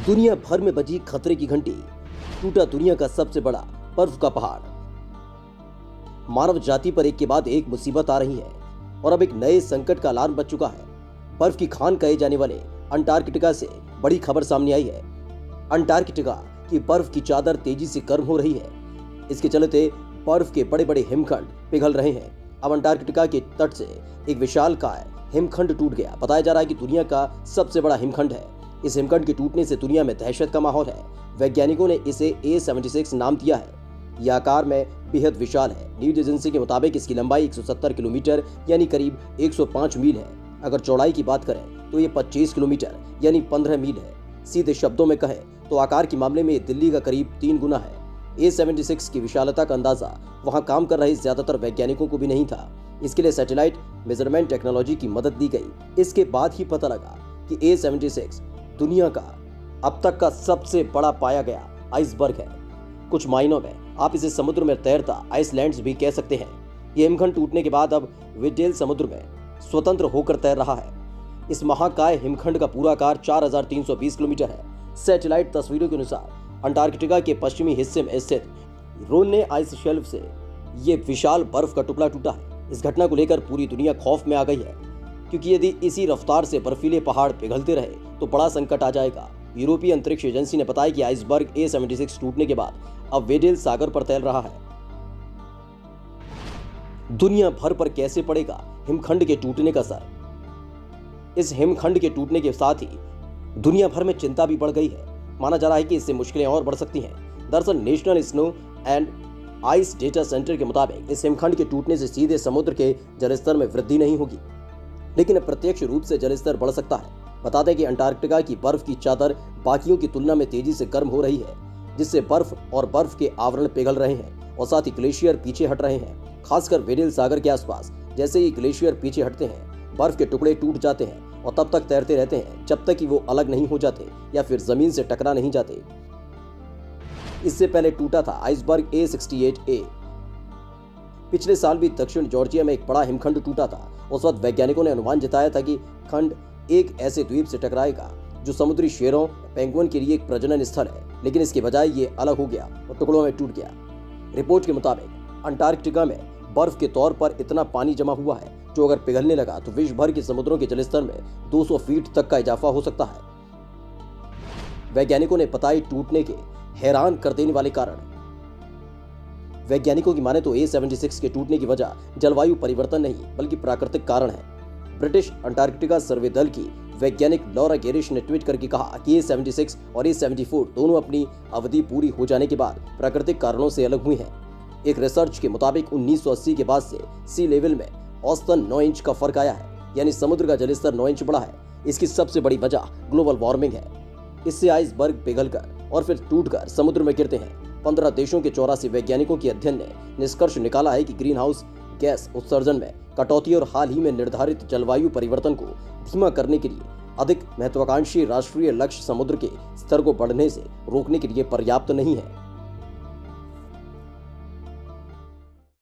दुनिया भर में बजी खतरे की घंटी, टूटा दुनिया का सबसे बड़ा बर्फ का पहाड़। मानव जाति पर एक के बाद एक मुसीबत आ रही है और अब एक नए संकट का अलार्म बज चुका है। बर्फ की खान कहे जाने वाले अंटार्कटिका से बड़ी खबर सामने आई है। अंटार्कटिका की बर्फ की चादर तेजी से गर्म हो रही है। इसके चलते बर्फ के बड़े बड़े हिमखंड पिघल रहे हैं। अब अंटार्कटिका के तट से एक विशालकाय हिमखंड टूट गया। बताया जा रहा है कि दुनिया का सबसे बड़ा हिमखंड है। इस हिमखंड के टूटने से दुनिया में दहशत का माहौल है। वैज्ञानिकों ने इसे A76 नाम दिया है। यह आकार में बेहद विशाल है। न्यूज एजेंसी के मुताबिक इसकी लंबाई 170 किलोमीटर यानी करीब 105 मील है। अगर चौड़ाई की बात करें तो ये 25 किलोमीटर यानी 15 मील है। सीधे शब्दों में कहें तो आकार के मामले में दिल्ली का करीब 3 गुना है। A76 की विशालता का अंदाजा वहां काम कर रहे ज्यादातर वैज्ञानिकों को भी नहीं था। इसके लिए सैटेलाइट मेजरमेंट टेक्नोलॉजी की मदद दी गई। इसके बाद ही पता लगा कि A76 दुनिया का अब तक का सबसे बड़ा पाया गया आइसबर्ग है। कुछ मायनों में आप इसे समुद्र में तैरता आइसलैंड्स भी कह सकते हैं। यह हिमखंड टूटने के बाद अब विडेल समुद्र में स्वतंत्र होकर तैर रहा है। इस महाकाय हिमखंड का पूरा आकार 4320 किलोमीटर है। सैटेलाइट तस्वीरों के अनुसार अंटार्कटिका के पश्चिमी हिस्से में स्थित रोन्ने आइस शेल्फ से यह विशाल बर्फ का टुकड़ा टूटा है। इस घटना को लेकर पूरी दुनिया खौफ में आ गई है, क्योंकि यदि इसी रफ्तार से बर्फीले पहाड़ पिघलते रहे तो बड़ा संकट आ जाएगा। यूरोपीय अंतरिक्ष एजेंसी ने बताया कि आइसबर्ग A76 टूटने के बाद अब वेडेल सागर पर तैर रहा है। दुनिया भर पर कैसे पड़ेगा हिमखंड के टूटने का असर? इस हिमखंड के टूटने के साथ ही दुनिया भर में चिंता भी बढ़ गई है। माना जा रहा है कि इससे मुश्किलें और बढ़ सकती हैं। दरअसल national snow and ice data centre के मुताबिक इस हिमखंड के टूटने से सीधे समुद्र के जलस्तर में वृद्धि नहीं होगी, लेकिन अप्रत्यक्ष रूप से जलस्तर बढ़ सकता है। बता दें कि अंटार्कटिका की बर्फ की चादर बाकियों की तुलना में तेजी से गर्म हो रही है, जिससे बर्फ के आवरण पिघल रहे हैं और साथ ही ग्लेशियर पीछे हट रहे हैं। खासकर वेडेल सागर के आसपास जैसे ही ग्लेशियर पीछे हटते हैं, बर्फ के टुकड़े टूट जाते हैं और तब तक तैरते रहते हैं जब तक कि वो अलग नहीं हो जाते या फिर जमीन से टकरा नहीं जाते। इससे पहले टूटा था आइसबर्ग A68A। पिछले साल भी दक्षिण जॉर्जिया में एक बड़ा हिमखंड टूटा था। उस वक्त वैज्ञानिकों ने अनुमान जताया था कि खंड एक ऐसे द्वीप से टकराएगा जो समुद्री शेरों पेंगुइन के लिए एक प्रजनन स्थल है, लेकिन इसके बजाय ये अलग हो गया और टुकड़ों में टूट गया। रिपोर्ट के मुताबिक अंटार्कटिका में बर्फ के तौर पर इतना पानी जमा हुआ है जो अगर पिघलने लगा तो विश्व भर के समुद्रों के जलस्तर में 200 फीट तक का इजाफा हो सकता है। वैज्ञानिकों ने बताए टूटने के हैरान कर देने वाले कारण। वैज्ञानिकों की माने तो A76 के टूटने की वजह जलवायु परिवर्तन नहीं बल्कि प्राकृतिक कारण है। ब्रिटिश अंटार्कटिका सर्वे दल की वैज्ञानिक लॉरा गेरिश ने ट्वीट करके कहा कि A76 और A74 दोनों अपनी अवधि पूरी हो जाने के बाद प्राकृतिक कारणों से अलग हुई हैं। एक रिसर्च के मुताबिक 1980 के बाद से सी लेवल में औसतन 9 इंच का फर्क आया है, यानी समुद्र का जलस्तर 9 इंच बढ़ा है। इसकी सबसे बड़ी वजह ग्लोबल वार्मिंग है। इससे आइसबर्ग पिघलकर और फिर टूटकर समुद्र में गिरते हैं। 15 देशों के 84 वैज्ञानिकों के अध्ययन ने निष्कर्ष निकाला है कि ग्रीन हाउस गैस उत्सर्जन में कटौती और हाल ही में निर्धारित जलवायु परिवर्तन को धीमा करने के लिए अधिक महत्वाकांक्षी राष्ट्रीय लक्ष्य समुद्र के स्तर को बढ़ने से रोकने के लिए पर्याप्त नहीं है।